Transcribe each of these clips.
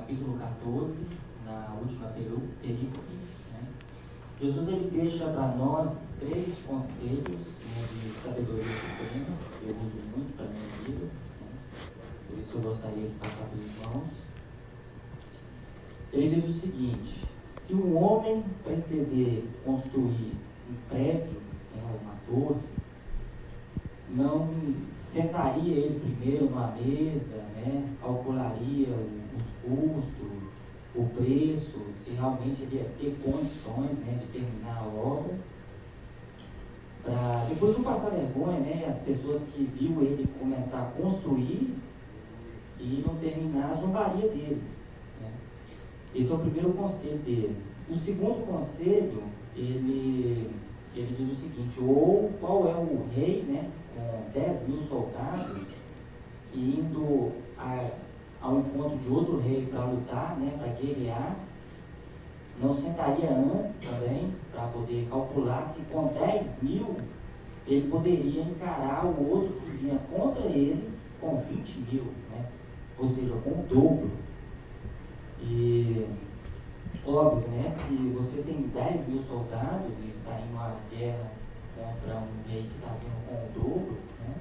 capítulo 14, na última perícope, né? Jesus ele deixa para nós 3 conselhos, né, de sabedoria suprema, que eu uso muito para a minha vida, né? Por isso eu gostaria de passar para os irmãos. Ele diz o seguinte: se um homem pretender construir um prédio, né, uma torre, não sentaria ele primeiro numa mesa, né, calcularia os custos, o preço, se realmente ele ia ter condições, né, de terminar a obra, para depois não passar vergonha, né, as pessoas que viu ele começar a construir e não terminar, a zombaria dele, né. Esse é o primeiro conselho dele. O segundo conselho, ele diz o seguinte: ou qual é o rei, né, com 10.000 soldados, que indo ao encontro de outro rei para lutar, né, para guerrear, não sentaria antes também para poder calcular se com 10.000 ele poderia encarar o outro que vinha contra ele com 20.000, né, ou seja, com o dobro. E óbvio, né, se você tem 10.000 soldados e está em uma guerra contra um rei que está vindo com o dobro, né,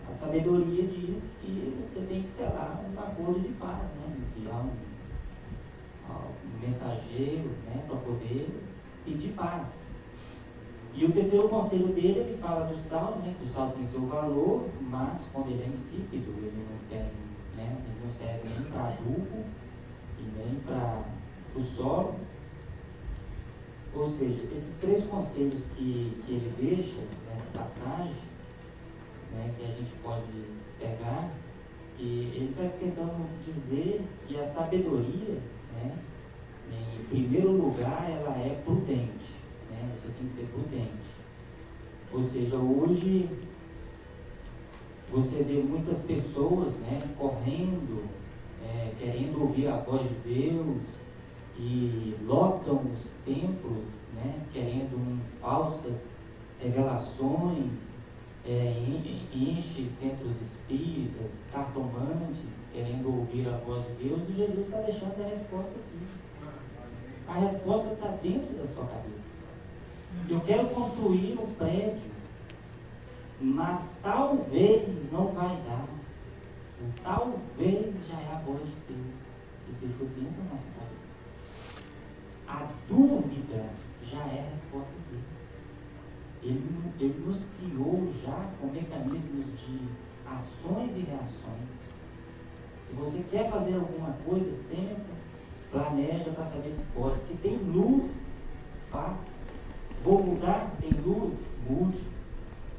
a sabedoria diz que você tem que selar um acordo de paz, né, enviar um mensageiro, né, para poder pedir paz. E o terceiro conselho dele, ele fala do sal, né, que o sal tem seu valor, mas quando ele é insípido, ele não tem, né, ele não serve nem para adubo e nem para o solo. Ou seja, esses 3 conselhos que ele deixa nessa passagem, né, que a gente pode pegar, que ele está tentando dizer que a sabedoria, né, em primeiro lugar, ela é prudente, né, você tem que ser prudente. Ou seja, hoje você vê muitas pessoas, né, correndo, querendo ouvir a voz de Deus, e lotam os templos, né, querendo falsas revelações, enche centros espíritas, cartomantes, querendo ouvir a voz de Deus, e Jesus está deixando a resposta aqui. A resposta está dentro da sua cabeça. Eu quero construir um prédio, mas talvez não vai dar. O talvez já é a voz de Deus que deixou dentro da nossa cabeça. A dúvida já é a resposta dele. Ele nos criou já com mecanismos de ações e reações. Se você quer fazer alguma coisa, senta, planeja para saber se pode. Se tem luz, faça. Vou mudar, tem luz, mude.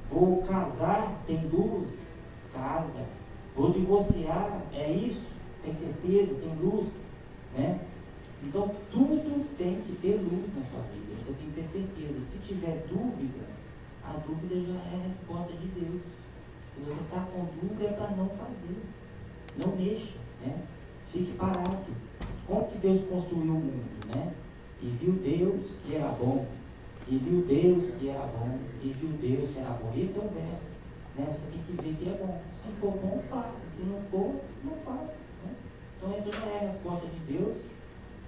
Vou casar, tem luz, casa. Vou divorciar, é isso, tem certeza, tem luz, né? Então, tudo tem que ter luz na sua vida, você tem que ter certeza. Se tiver dúvida, a dúvida já é a resposta de Deus. Se você está com dúvida, é para não fazer, não mexa, né? Fique parado. Como que Deus construiu o mundo, né? E viu Deus que era bom, e viu Deus que era bom, e viu Deus que era bom. Esse é o verbo, né? Você tem que ver que é bom. Se for bom, faça. Se não for, não faça, né? Então, essa já é a resposta de Deus,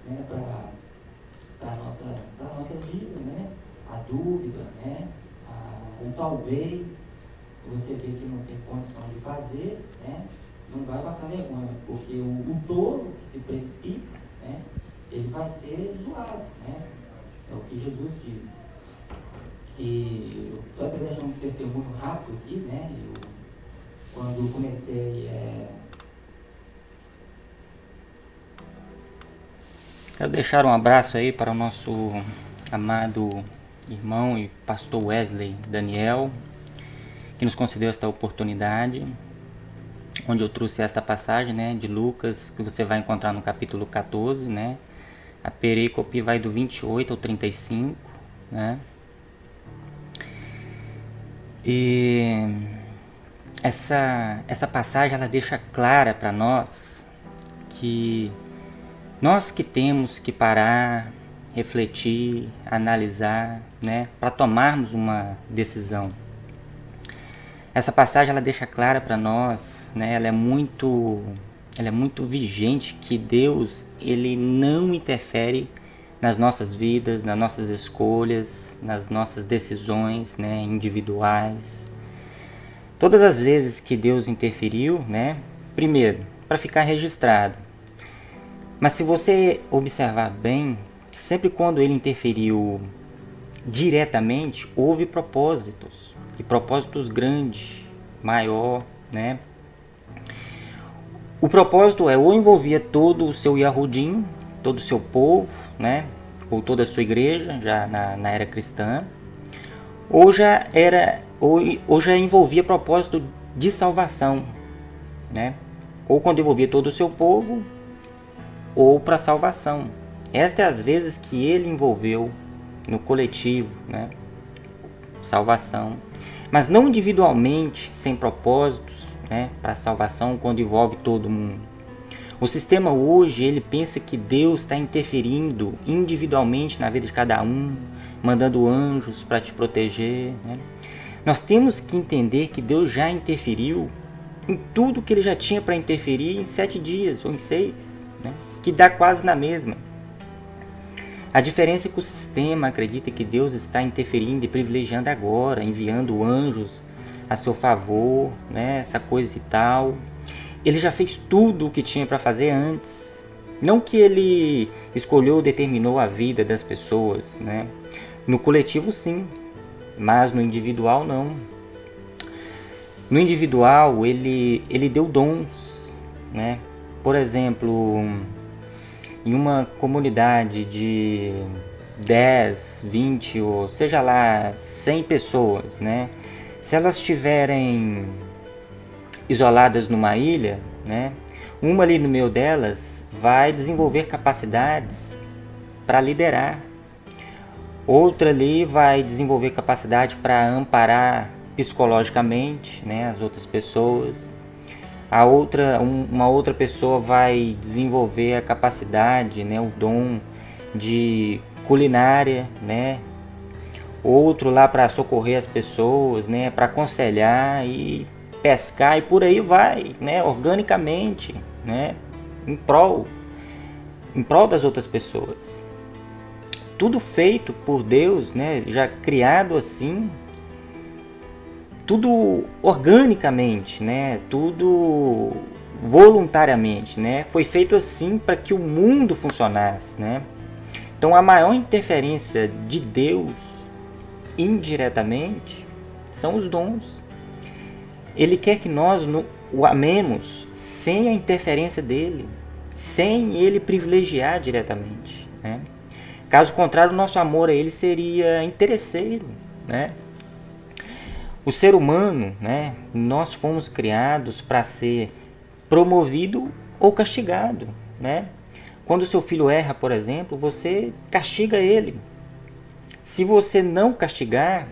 né, para a nossa vida, né? A dúvida, né? O talvez, se você vê que não tem condição de fazer, né, não vai passar vergonha, porque o tolo que se precipita, né, ele vai ser zoado, né? É o que Jesus diz. E eu estou até deixando um testemunho rápido aqui, né? Quando comecei Quero deixar um abraço aí para o nosso amado irmão e pastor Wesley Daniel, que nos concedeu esta oportunidade, onde eu trouxe esta passagem, né, de Lucas, que você vai encontrar no capítulo 14, né? A perícope vai do 28 ao 35, né? E essa passagem ela deixa clara para nós que nós que temos que parar, refletir, analisar, né, para tomarmos uma decisão. Essa passagem ela deixa clara para nós, né, ela é muito ela é muito vigente, que Deus, ele não interfere nas nossas vidas, nas nossas escolhas, nas nossas decisões, né, individuais. Todas as vezes que Deus interferiu, né, primeiro, para ficar registrado. Mas se você observar bem, sempre quando ele interferiu diretamente, houve propósitos, e propósitos grandes, maior, né? O propósito ou envolvia todo o seu Yahudim, todo o seu povo, né? Ou toda a sua igreja, já na era cristã, ou já envolvia propósito de salvação, né? Ou quando envolvia todo o seu povo, ou para salvação. Estas as vezes que ele envolveu no coletivo, né? Salvação, mas não individualmente, sem propósitos, né? Para salvação, quando envolve todo mundo. O sistema hoje, ele pensa que Deus está interferindo individualmente na vida de cada um, mandando anjos para te proteger, né? Nós temos que entender que Deus já interferiu em tudo que ele já tinha para interferir em 7 dias ou em 6, né? Que dá quase na mesma. A diferença é que o sistema acredita que Deus está interferindo e privilegiando agora, enviando anjos a seu favor, né? Essa coisa e tal. Ele já fez tudo o que tinha para fazer antes. Não que ele escolheu ou determinou a vida das pessoas, né? No coletivo sim, mas no individual não. No individual ele deu dons, né? Por exemplo, em uma comunidade de 10, 20 ou seja lá 100 pessoas, né? Se elas estiverem isoladas numa ilha, né? Uma ali no meio delas vai desenvolver capacidades para liderar. Outra ali vai desenvolver capacidade para amparar psicologicamente, né, as outras pessoas. Uma outra pessoa vai desenvolver a capacidade, né, o dom de culinária, né? Outro lá para socorrer as pessoas, né, para aconselhar e pescar e por aí vai, né, organicamente, né, em prol das outras pessoas. Tudo feito por Deus, né, já criado assim, tudo organicamente, né, tudo voluntariamente, né, foi feito assim para que o mundo funcionasse, né. Então a maior interferência de Deus indiretamente são os dons. Ele quer que nós o amemos sem a interferência dele, sem ele privilegiar diretamente, né? Caso contrário, o nosso amor a ele seria interesseiro, né? O ser humano, né? Nós fomos criados para ser promovido ou castigado, né? Quando o seu filho erra, por exemplo, você castiga ele. Se você não castigar,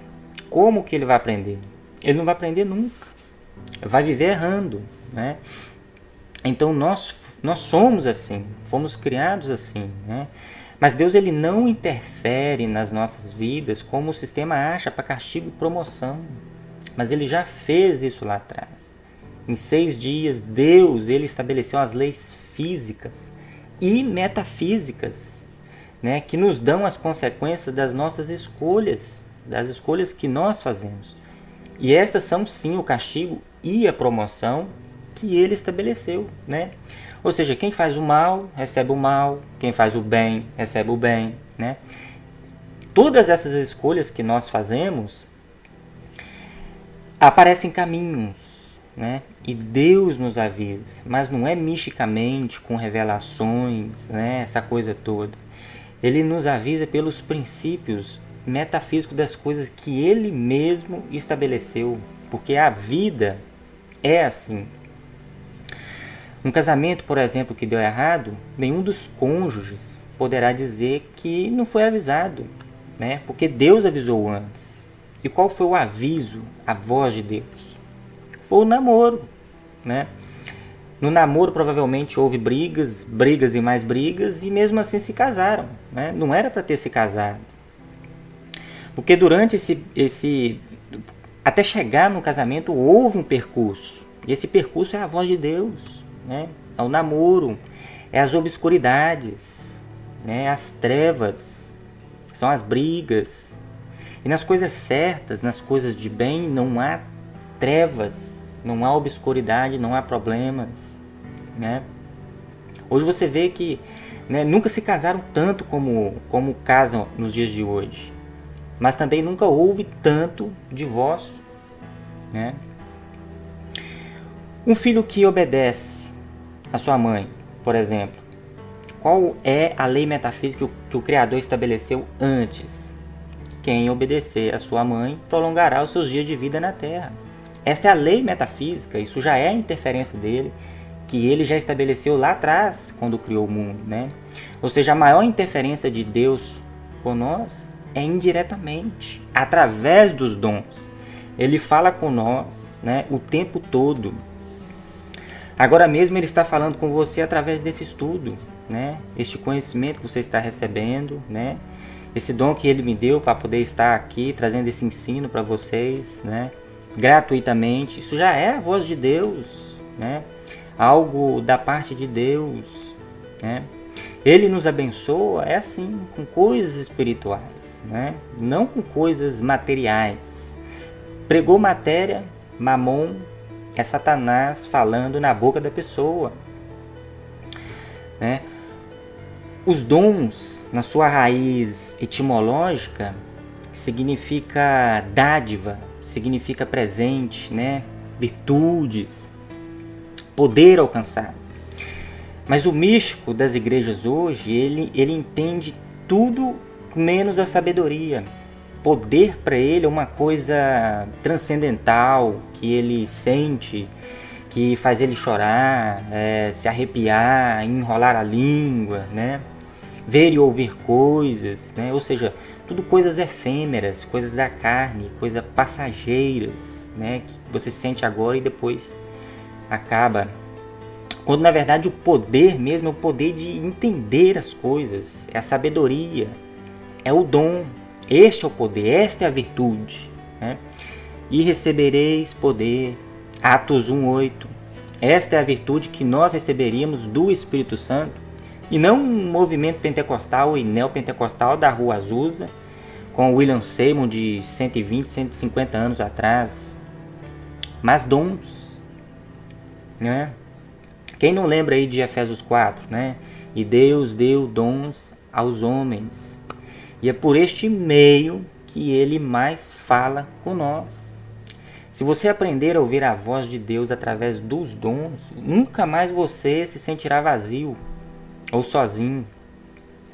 como que ele vai aprender? Ele não vai aprender nunca. Vai viver errando, né? Então nós somos assim, fomos criados assim, né? Mas Deus ele não interfere nas nossas vidas como o sistema acha para castigo e promoção. Mas ele já fez isso lá atrás. Em 6 dias, Deus ele estabeleceu as leis físicas e metafísicas, né? Que nos dão as consequências das nossas escolhas, das escolhas que nós fazemos. E estas são sim o castigo e a promoção que ele estabeleceu, né? Ou seja, quem faz o mal, recebe o mal. Quem faz o bem, recebe o bem, né? Todas essas escolhas que nós fazemos aparecem caminhos, né? E Deus nos avisa, mas não é misticamente, com revelações, né? Essa coisa toda. Ele nos avisa pelos princípios metafísicos das coisas que ele mesmo estabeleceu, porque a vida é assim. Um casamento, por exemplo, que deu errado, nenhum dos cônjuges poderá dizer que não foi avisado, né? Porque Deus avisou antes. E qual foi o aviso, a voz de Deus? Foi o namoro, né? No namoro provavelmente houve brigas e mais brigas, e mesmo assim se casaram, né? Não era para ter se casado. Porque durante até chegar no casamento houve um percurso. E esse percurso é a voz de Deus, né? É o namoro, é as obscuridades, né? As trevas, são as brigas. E nas coisas certas, nas coisas de bem, não há trevas, não há obscuridade, não há problemas, né? Hoje você vê que, né, nunca se casaram tanto como casam nos dias de hoje. Mas também nunca houve tanto divórcio, né? Um filho que obedece a sua mãe, por exemplo, qual é a lei metafísica que o Criador estabeleceu antes? Quem obedecer a sua mãe prolongará os seus dias de vida na Terra. Esta é a lei metafísica, isso já é a interferência dele, que ele já estabeleceu lá atrás, quando criou o mundo, né? Ou seja, a maior interferência de Deus com nós é indiretamente, através dos dons. Ele fala com nós, né, o tempo todo. Agora mesmo ele está falando com você através desse estudo, né? Este conhecimento que você está recebendo, né? Esse dom que ele me deu para poder estar aqui trazendo esse ensino para vocês, né? Gratuitamente. Isso já é a voz de Deus, né? Algo da parte de Deus, né? Ele nos abençoa, é assim, com coisas espirituais, né? Não com coisas materiais. Pregou matéria, mamon, é Satanás falando na boca da pessoa, né? Os dons, na sua raiz etimológica, significa dádiva, significa presente, né? Virtudes, poder alcançado. Mas o místico das igrejas hoje, ele entende tudo menos a sabedoria. Poder para ele é uma coisa transcendental, que ele sente, que faz ele chorar, se arrepiar, enrolar a língua, né? Ver e ouvir coisas, né? Ou seja, tudo coisas efêmeras, coisas da carne, coisas passageiras, né? Que você sente agora e depois acaba. Quando na verdade o poder mesmo é o poder de entender as coisas, é a sabedoria, é o dom. Este é o poder, esta é a virtude, né? E recebereis poder, Atos 1:8. Esta é a virtude que nós receberíamos do Espírito Santo, e não um movimento pentecostal e neopentecostal da Rua Azusa, com William Seymour de 120, 150 anos atrás, mas dons, né? Quem não lembra aí de Efésios 4, né? E Deus deu dons aos homens, e é por este meio que ele mais fala com nós. Se você aprender a ouvir a voz de Deus através dos dons, nunca mais você se sentirá vazio ou sozinho.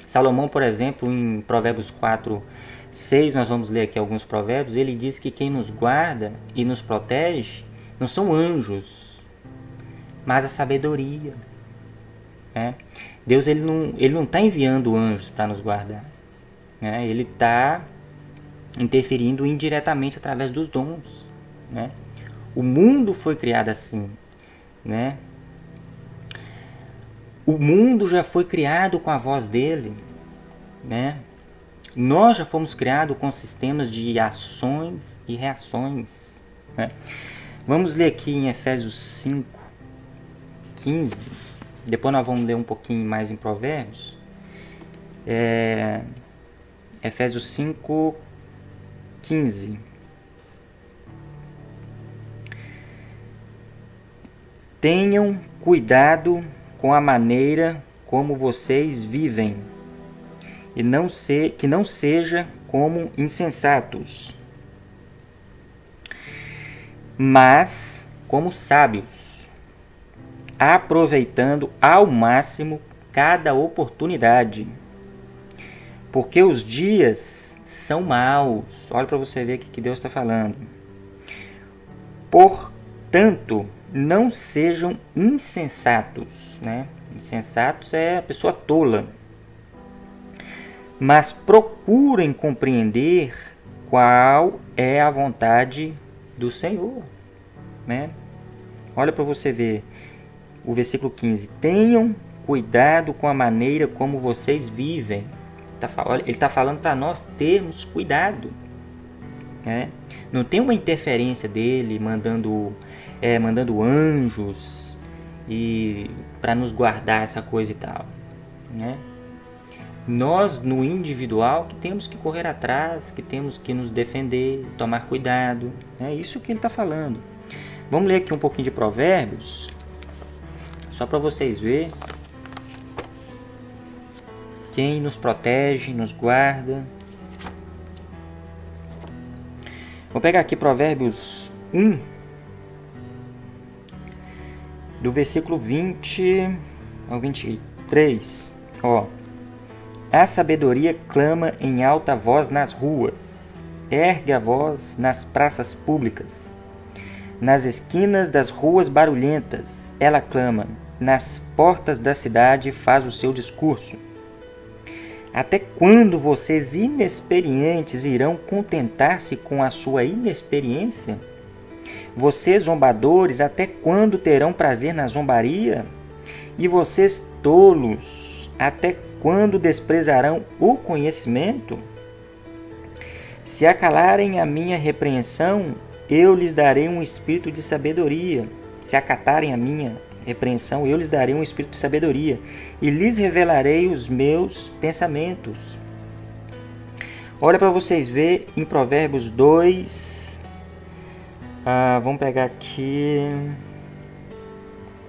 Salomão, por exemplo, em Provérbios 4:6, nós vamos ler aqui alguns provérbios, ele diz que quem nos guarda e nos protege não são anjos, mas a sabedoria, né? Deus ele não está enviando anjos para nos guardar, né? Ele está interferindo indiretamente através dos dons, né? O mundo foi criado assim, né? O mundo já foi criado com a voz dele, né? Nós já fomos criados com sistemas de ações e reações, né? Vamos ler aqui em Efésios 5:15. Depois nós vamos ler um pouquinho mais em Provérbios. Efésios 5:15. Tenham cuidado com a maneira como vocês vivem, e que não seja como insensatos, mas como sábios, aproveitando ao máximo cada oportunidade, porque os dias são maus. Olha para você ver o que Deus está falando. Portanto, não sejam insensatos, né? Insensatos é a pessoa tola. Mas procurem compreender qual é a vontade do Senhor, né? Olha para você ver o versículo 15. Tenham cuidado com a maneira como vocês vivem. Ele está falando para nós termos cuidado, né? Não tem uma interferência dele mandando anjos e para nos guardar essa coisa e tal, né? Nós, no individual, que temos que correr atrás, que temos que nos defender, tomar cuidado. É isso que ele está falando. Vamos ler aqui um pouquinho de Provérbios, só para vocês verem quem nos protege, nos guarda. Vou pegar aqui Provérbios 1, do versículo 20 ao 23. Ó. A sabedoria clama em alta voz nas ruas, ergue a voz nas praças públicas, nas esquinas das ruas barulhentas. Ela clama, nas portas da cidade faz o seu discurso. Até quando vocês inexperientes irão contentar-se com a sua inexperiência? Vocês zombadores, até quando terão prazer na zombaria? E vocês tolos, até quando desprezarão o conhecimento? Se acalarem a minha repreensão, eu lhes darei um espírito de sabedoria. Se acatarem a minha repreensão, eu lhes darei um espírito de sabedoria e lhes revelarei os meus pensamentos. Olha para vocês verem em Provérbios 2, vamos pegar aqui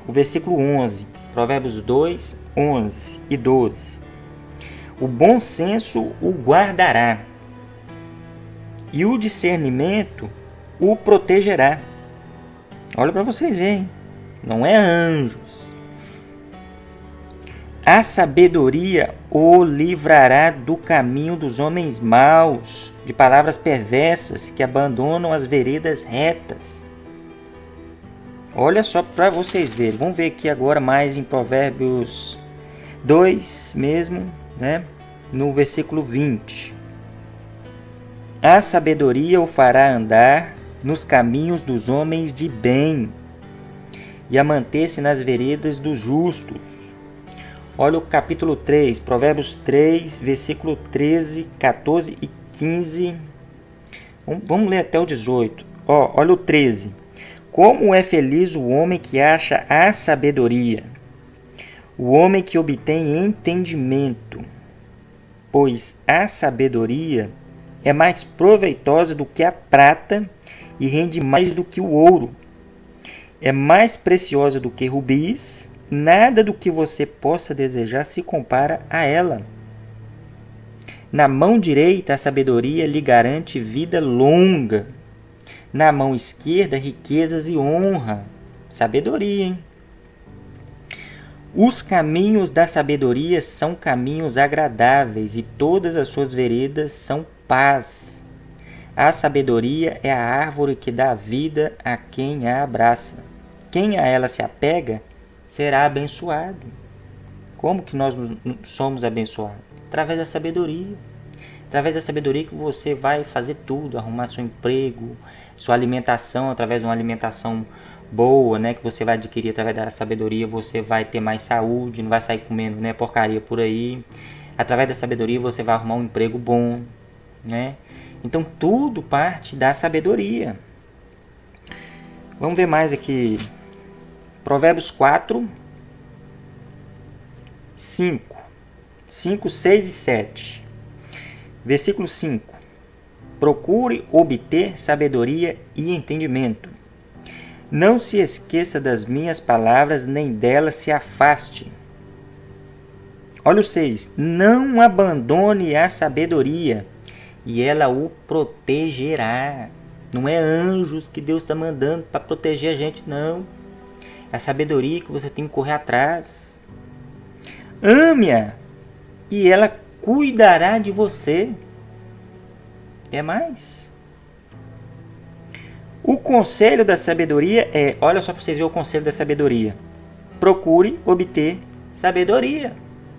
o versículo 11, Provérbios 2, 11 e 12. O bom senso o guardará, e o discernimento o protegerá. Olha para vocês verem, não é anjos. A sabedoria o livrará do caminho dos homens maus, de palavras perversas que abandonam as veredas retas. Olha só para vocês verem. Vamos ver aqui agora mais em Provérbios 2 mesmo, né? No versículo 20. A sabedoria o fará andar nos caminhos dos homens de bem e a manter-se nas veredas dos justos. Olha o capítulo 3, Provérbios 3, versículo 13, 14 e 15. Vamos ler até o 18. Olha o 13. Como é feliz o homem que acha a sabedoria, o homem que obtém entendimento, pois a sabedoria é mais proveitosa do que a prata e rende mais do que o ouro. É mais preciosa do que rubis, nada do que você possa desejar se compara a ela. Na mão direita a sabedoria lhe garante vida longa, na mão esquerda riquezas e honra. Sabedoria, hein? Os caminhos da sabedoria são caminhos agradáveis e todas as suas veredas são paz. A sabedoria é a árvore que dá vida a quem a abraça. Quem a ela se apega será abençoado. Como que nós somos abençoados? Através da sabedoria. Através da sabedoria que você vai fazer tudo, arrumar seu emprego, sua alimentação, através de uma alimentação boa, né, que você vai adquirir através da sabedoria, você vai ter mais saúde, não vai sair comendo, né, porcaria por aí. Através da sabedoria você vai arrumar um emprego bom, né? Então tudo parte da sabedoria. Vamos ver mais aqui. Provérbios 4, 5, 6 e 7. Versículo 5. Procure obter sabedoria e entendimento. Não se esqueça das minhas palavras, nem delas se afaste. Olha o 6. Não abandone a sabedoria, e ela o protegerá. Não é anjos que Deus está mandando para proteger a gente, não. É a sabedoria que você tem que correr atrás. Ame-a, e ela cuidará de você. Quer mais? O conselho da sabedoria é... Olha só para vocês verem o conselho da sabedoria. Procure obter sabedoria.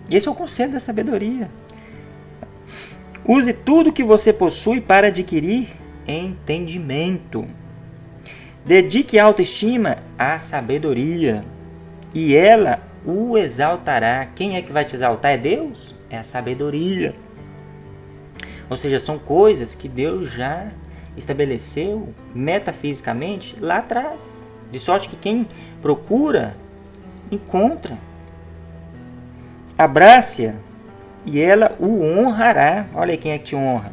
Esse é o conselho da sabedoria. Use tudo que você possui para adquirir entendimento. Dedique autoestima à sabedoria, e ela o exaltará. Quem é que vai te exaltar? É Deus? É a sabedoria. Ou seja, são coisas que Deus já estabeleceu metafisicamente lá atrás. De sorte que quem procura encontra. Abrace-a e ela o honrará. Olha aí quem é que te honra.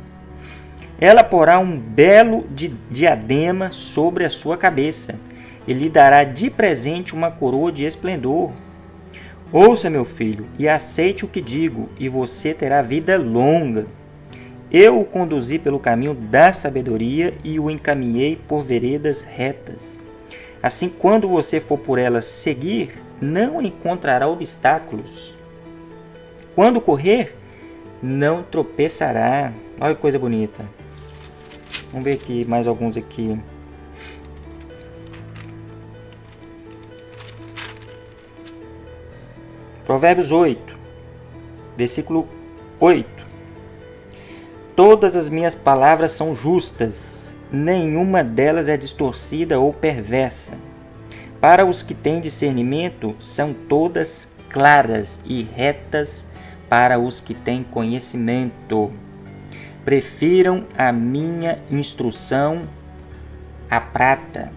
Ela porá um belo diadema sobre a sua cabeça e lhe dará de presente uma coroa de esplendor. Ouça, meu filho, e aceite o que digo, e você terá vida longa. Eu o conduzi pelo caminho da sabedoria e o encaminhei por veredas retas. Assim, quando você for por elas seguir, não encontrará obstáculos. Quando correr, não tropeçará. Olha que coisa bonita. Vamos ver aqui mais alguns aqui. Provérbios 8, versículo 8. Todas as minhas palavras são justas, nenhuma delas é distorcida ou perversa. Para os que têm discernimento, são todas claras e retas para os que têm conhecimento. Prefiram a minha instrução à prata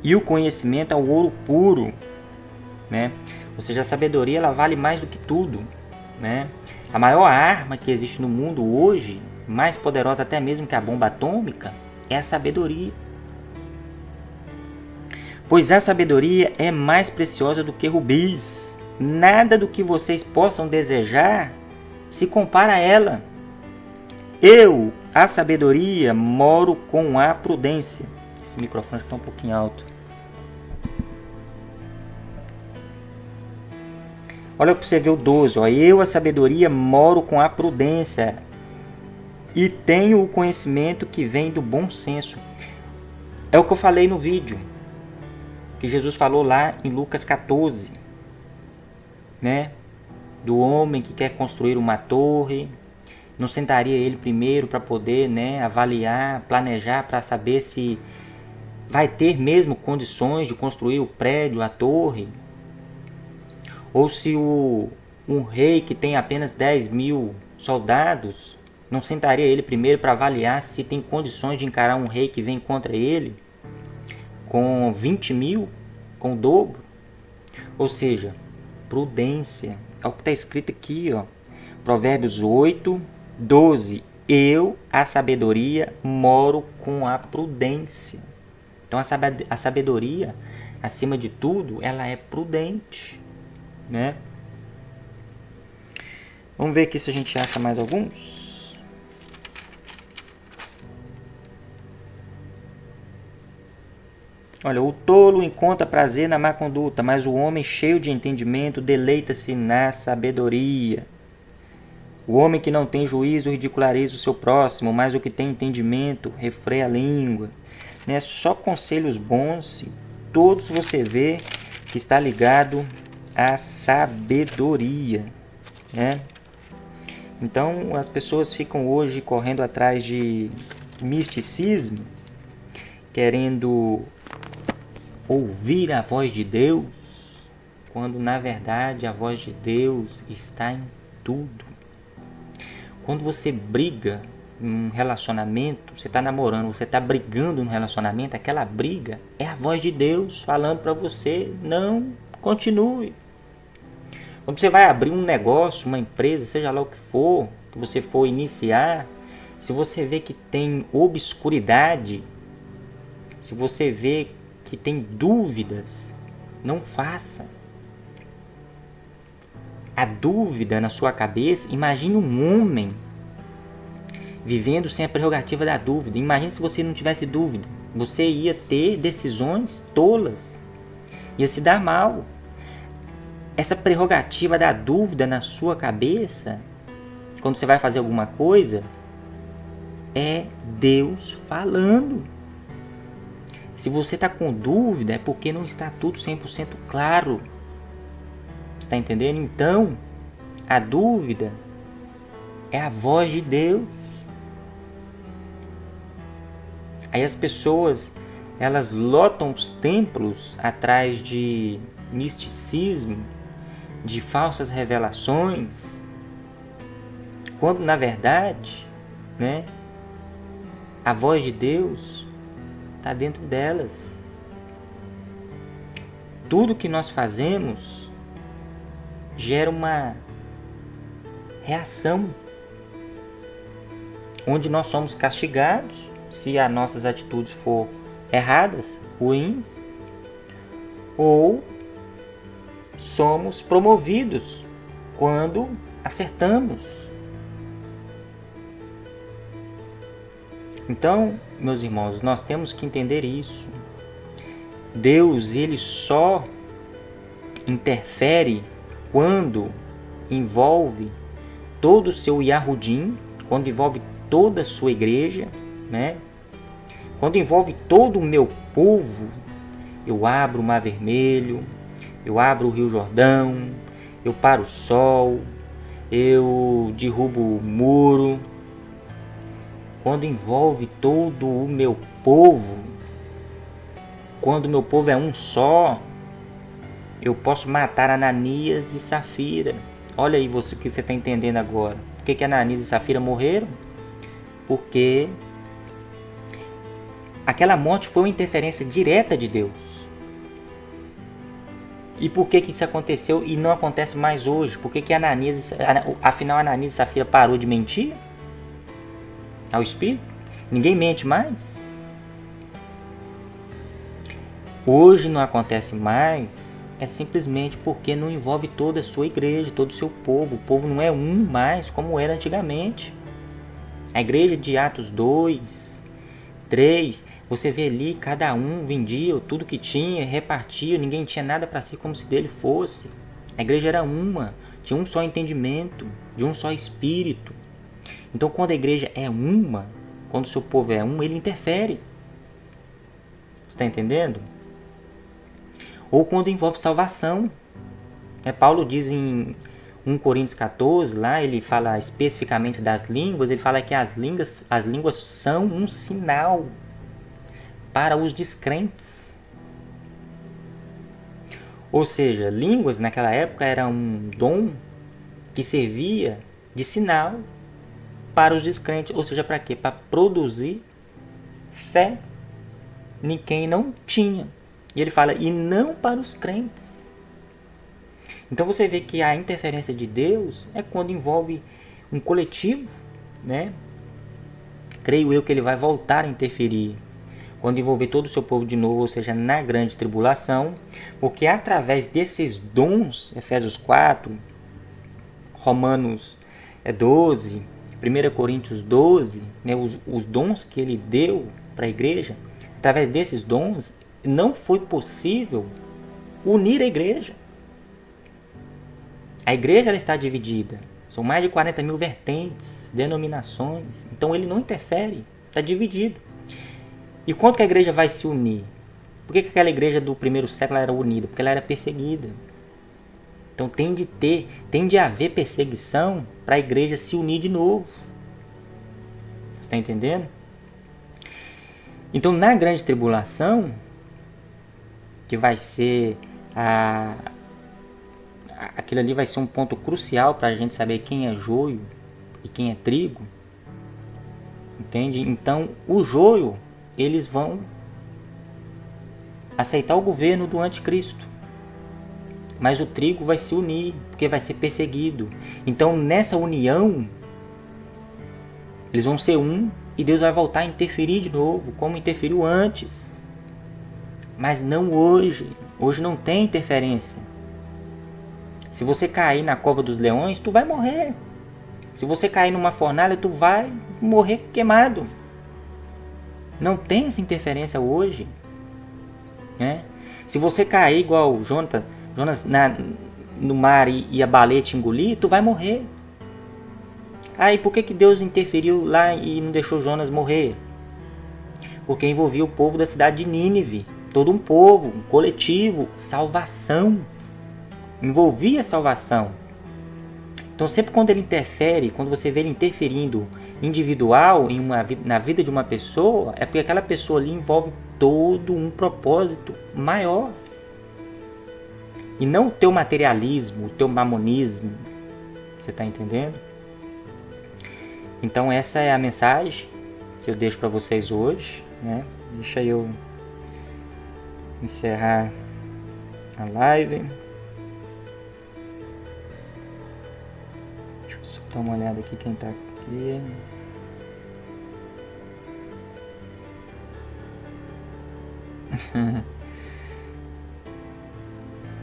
e o conhecimento ao ouro puro, né? Ou seja, a sabedoria ela vale mais do que tudo, né? A maior arma que existe no mundo hoje, mais poderosa até mesmo que a bomba atômica, é a sabedoria. Pois a sabedoria é mais preciosa do que rubis. Nada do que vocês possam desejar se compara a ela. Eu, a sabedoria, moro com a prudência. Esse microfone está um pouquinho alto. Olha para você ver o 12. Ó. Eu, a sabedoria, moro com a prudência e tenho o conhecimento que vem do bom senso. É o que eu falei no vídeo, que Jesus falou lá em Lucas 14, né? Do homem que quer construir uma torre. Não sentaria ele primeiro para poder, né, avaliar, planejar, para saber se vai ter mesmo condições de construir o prédio, a torre? Ou se um rei que tem apenas 10.000 soldados, não sentaria ele primeiro para avaliar se tem condições de encarar um rei que vem contra ele com 20.000, com o dobro? Ou seja, prudência. É o que está escrito aqui, ó. Provérbios 8, 12. Eu, a sabedoria, moro com a prudência. Então a sabedoria, acima de tudo, ela é prudente, né? Vamos ver aqui se a gente acha mais alguns. Olha, o tolo encontra prazer na má conduta, mas o homem cheio de entendimento deleita-se na sabedoria. O homem que não tem juízo ridiculariza o seu próximo, mas o que tem entendimento refreia a língua. Né? Só conselhos bons, todos você vê que está ligado à sabedoria, né? Então as pessoas ficam hoje correndo atrás de misticismo, querendo ouvir a voz de Deus, quando na verdade a voz de Deus está em tudo. Quando você briga em um relacionamento, você está namorando, você está brigando no relacionamento, aquela briga é a voz de Deus falando para você, não, continue. Quando você vai abrir um negócio, uma empresa, seja lá o que for, que você for iniciar, se você vê que tem obscuridade, se você vê que tem dúvidas, não faça. A dúvida na sua cabeça, imagine um homem vivendo sem a prerrogativa da dúvida. Imagine se você não tivesse dúvida. Você ia ter decisões tolas, ia se dar mal. Essa prerrogativa da dúvida na sua cabeça, quando você vai fazer alguma coisa, é Deus falando. Se você está com dúvida, é porque não está tudo 100% claro. Você está entendendo? Então, a dúvida é a voz de Deus. Aí as pessoas, elas lotam os templos atrás de misticismo, de falsas revelações, quando na verdade, né, a voz de Deus está dentro delas. tudo que nós fazemos gera uma reação, onde nós somos castigados se as nossas atitudes for erradas, ruins, ou somos promovidos quando acertamos. Então, meus irmãos, nós temos que entender isso. Deus, ele só interfere quando envolve todo o seu Yahudim, quando envolve toda a sua igreja, né? Quando envolve todo o meu povo. Eu abro o Mar Vermelho, eu abro o Rio Jordão, eu paro o sol, eu derrubo o muro. Quando envolve todo o meu povo, quando o meu povo é um só, eu posso matar Ananias e Safira. Olha aí você, o que você está entendendo agora. Por que Ananias e Safira morreram? Porque aquela morte foi uma interferência direta de Deus. E por que isso aconteceu e não acontece mais hoje? Por que afinal Ananias e Safira parou de mentir ao Espírito? Ninguém mente mais? Hoje não acontece mais, é simplesmente porque não envolve toda a sua igreja, todo o seu povo. O povo não é um mais como era antigamente. A igreja de Atos 2, 3, você vê ali, cada um vendia tudo que tinha, repartia, ninguém tinha nada para si como se dele fosse. A igreja era uma, tinha um só entendimento, de um só espírito. Então, quando a igreja é uma, quando o seu povo é um, ele interfere. Você está entendendo? Ou quando envolve salvação. Paulo diz em 1 Coríntios 14, lá ele fala especificamente das línguas, ele fala que as línguas são um sinal para os descrentes. Ou seja, línguas naquela época era um dom que servia de sinal para os descrentes. Ou seja, para quê? Para produzir fé em quem não tinha. E ele fala, e não para os crentes. Então você vê que a interferência de Deus é quando envolve um coletivo, né? Creio eu que ele vai voltar a interferir quando envolver todo o seu povo de novo, ou seja, na grande tribulação, porque através desses dons, Efésios 4, Romanos 12, 1 Coríntios 12, né, os dons que ele deu para a igreja, através desses dons, não foi possível unir a igreja. A igreja ela está dividida. São mais de 40 mil vertentes, denominações. Então ele não interfere, está dividido. E quando que a igreja vai se unir? Por que aquela igreja do primeiro século era unida? Porque ela era perseguida. Então tem de haver perseguição para a igreja se unir de novo. Você está entendendo? Então na grande tribulação, que vai ser aquilo ali vai ser um ponto crucial para a gente saber quem é joio e quem é trigo, entende? Então o joio, eles vão aceitar o governo do anticristo, mas o trigo vai se unir, porque vai ser perseguido. Então nessa união, eles vão ser um, e Deus vai voltar a interferir de novo, como interferiu antes. Mas não hoje. Hoje não tem interferência. Se você cair na cova dos leões, tu vai morrer. Se você cair numa fornalha, tu vai morrer queimado. Não tem essa interferência hoje, né? Se você cair igual Jonas no mar e a baleia te engolir, tu vai morrer. E por que Deus interferiu lá e não deixou Jonas morrer? Porque envolvia o povo da cidade de Nínive. Todo um povo, um coletivo, salvação. Envolvia salvação. Então sempre quando ele interfere, quando você vê ele interferindo individual na vida de uma pessoa, é porque aquela pessoa ali envolve todo um propósito maior. E não o teu materialismo, o teu mamonismo. Você está entendendo? Então essa é a mensagem que eu deixo para vocês hoje, né? Deixa eu encerrar a live. Deixa eu só dar uma olhada aqui quem tá aqui.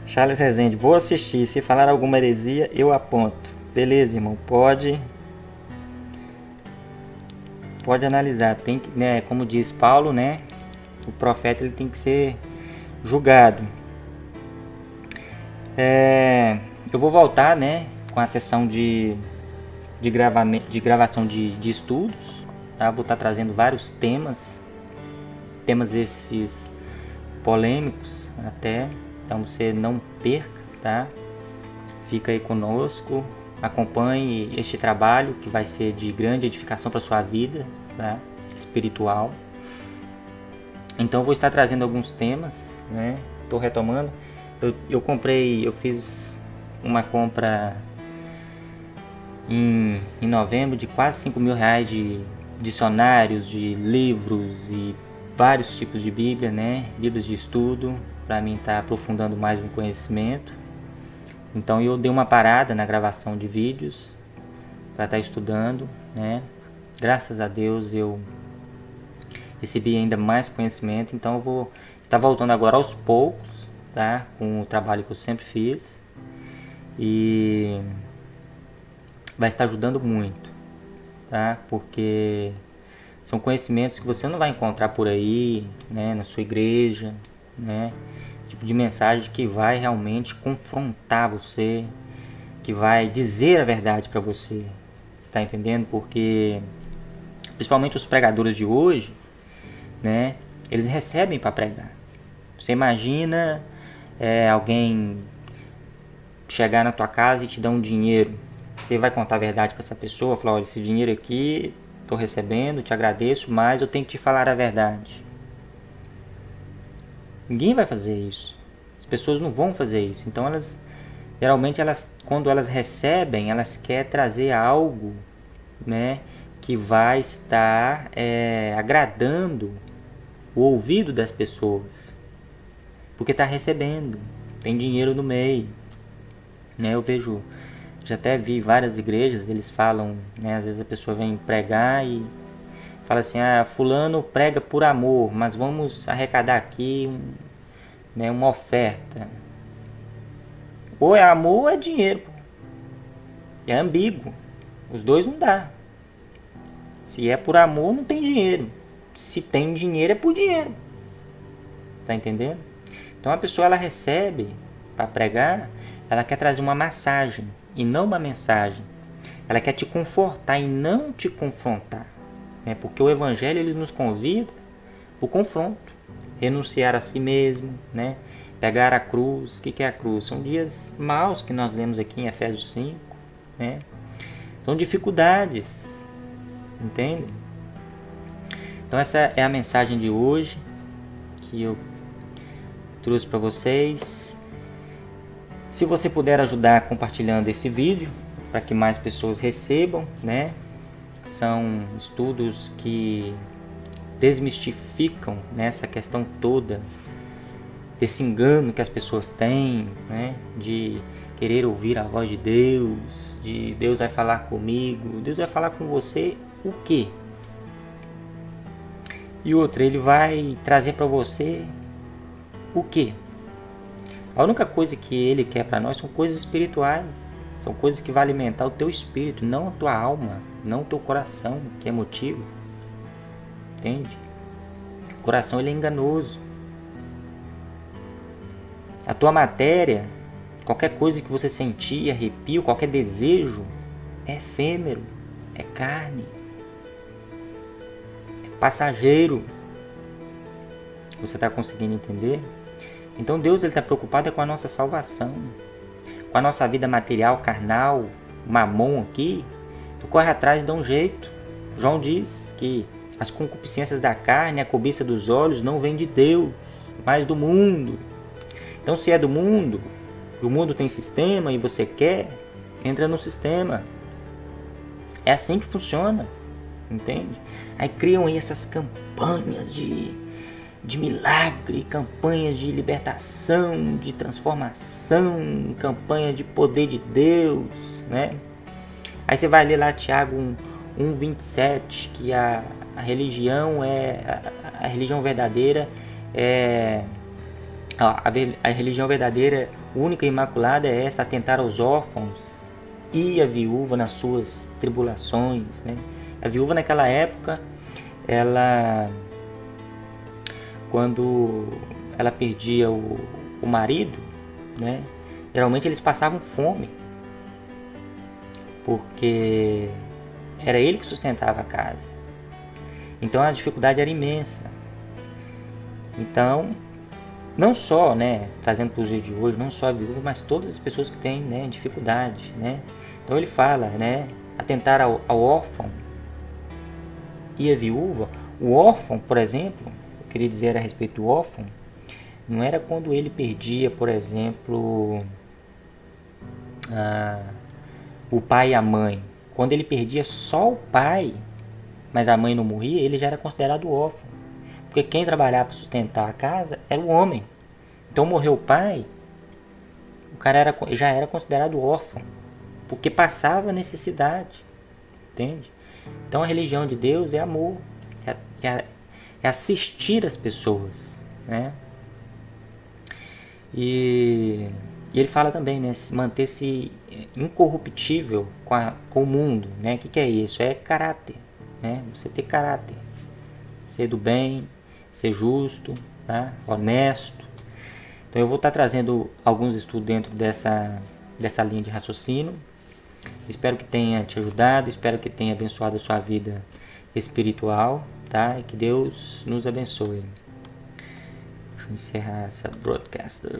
Charles Rezende, vou assistir. Se falar alguma heresia, eu aponto. Beleza, irmão, pode analisar. Tem que, né, como diz Paulo, né, o profeta ele tem que ser julgado. Eu vou voltar, né, com a sessão de gravação de estudos, tá? Vou estar trazendo vários temas esses polêmicos até, então você não perca, tá? Fica aí conosco, acompanhe este trabalho que vai ser de grande edificação para sua vida, tá? Espiritual. Então eu vou estar trazendo alguns temas, né? Estou retomando. Eu fiz uma compra em novembro de quase R$5.000 de dicionários, de livros e vários tipos de Bíblia, né? Bíblias de estudo, para mim estar aprofundando mais no conhecimento. Então eu dei uma parada na gravação de vídeos para estar estudando, né? Graças a Deus eu recebi ainda mais conhecimento, então eu vou estar voltando agora aos poucos, tá? Com o trabalho que eu sempre fiz e vai estar ajudando muito, tá? Porque são conhecimentos que você não vai encontrar por aí, né? Na sua igreja, né? Tipo de mensagem que vai realmente confrontar você, que vai dizer a verdade para você, está entendendo? Porque principalmente os pregadores de hoje, né? Eles recebem para pregar. Você imagina alguém chegar na tua casa e te dar um dinheiro. Você vai contar a verdade para essa pessoa, falar, olha, esse dinheiro aqui estou recebendo, te agradeço, mas eu tenho que te falar a verdade. Ninguém vai fazer isso. As pessoas não vão fazer isso. Então geralmente quando elas recebem, elas querem trazer algo, né, que vai estar agradando o ouvido das pessoas, porque está recebendo, tem dinheiro no meio, né? Eu vejo, já até vi várias igrejas, eles falam, né, às vezes a pessoa vem pregar e fala assim, fulano prega por amor, mas vamos arrecadar aqui uma oferta. Ou é amor ou é dinheiro, é ambíguo, os dois não dá. Se é por amor, não tem dinheiro. Se tem dinheiro, é por dinheiro. Tá entendendo? Então a pessoa ela recebe para pregar, ela quer trazer uma massagem e não uma mensagem. Ela quer te confortar e não te confrontar, né? Porque o evangelho ele nos convida o confronto, renunciar a si mesmo, né? Pegar a cruz. O que é a cruz? São dias maus que nós lemos aqui em Efésios 5, né? São dificuldades, entende? Então essa é a mensagem de hoje que eu trouxe para vocês. Se você puder ajudar compartilhando esse vídeo para que mais pessoas recebam, né? São estudos que desmistificam, né, essa questão toda desse engano que as pessoas têm, né, de querer ouvir a voz de Deus, de Deus vai falar comigo. Deus vai falar com você o quê? E outra, ele vai trazer para você o quê? A única coisa que ele quer para nós são coisas espirituais. São coisas que vão alimentar o teu espírito, não a tua alma, não o teu coração, que é emotivo. Entende? O coração ele é enganoso. A tua matéria, qualquer coisa que você sentir, arrepio, qualquer desejo, é efêmero, é carne. Passageiro. Você está conseguindo entender? Então Deus está preocupado com a nossa salvação, com a nossa vida material, carnal, mamon aqui. Tu corre atrás e dá um jeito. João diz que as concupiscências da carne, a cobiça dos olhos não vem de Deus, mas do mundo. Então se é do mundo, o mundo tem sistema e você quer, entra no sistema. É assim que funciona. Entende? Aí criam aí essas campanhas de de milagre, campanhas de libertação, de transformação, campanha de poder de Deus, né? Aí você vai ler lá Tiago 1:27, que a religião é a religião verdadeira a religião verdadeira, única e imaculada é esta: atentar aos órfãos e a viúva nas suas tribulações, né? A viúva naquela época, quando ela perdia o marido, né? Geralmente eles passavam fome, porque era ele que sustentava a casa. Então a dificuldade era imensa. Então, não só, né, trazendo para o dia de hoje, não só a viúva, mas todas as pessoas que têm, né, dificuldade, né? Então ele fala, né, atentar ao órfão e a viúva. O órfão, por exemplo, eu queria dizer a respeito do órfão, não era quando ele perdia, por exemplo, o pai e a mãe. Quando ele perdia só o pai, mas a mãe não morria, ele já era considerado órfão. Porque quem trabalhava para sustentar a casa era o homem. Então morreu o pai, o cara já era considerado órfão, porque passava necessidade, entende? Então a religião de Deus é amor, é assistir as pessoas, né? E ele fala também, né, manter-se incorruptível com o mundo, né? O que é isso? É caráter, né? Você ter caráter, ser do bem, ser justo, tá? Honesto. Então eu vou estar trazendo alguns estudos dentro dessa linha de raciocínio. Espero que tenha te ajudado, espero que tenha abençoado a sua vida espiritual, tá? E que Deus nos abençoe. Deixa eu encerrar essa broadcaster.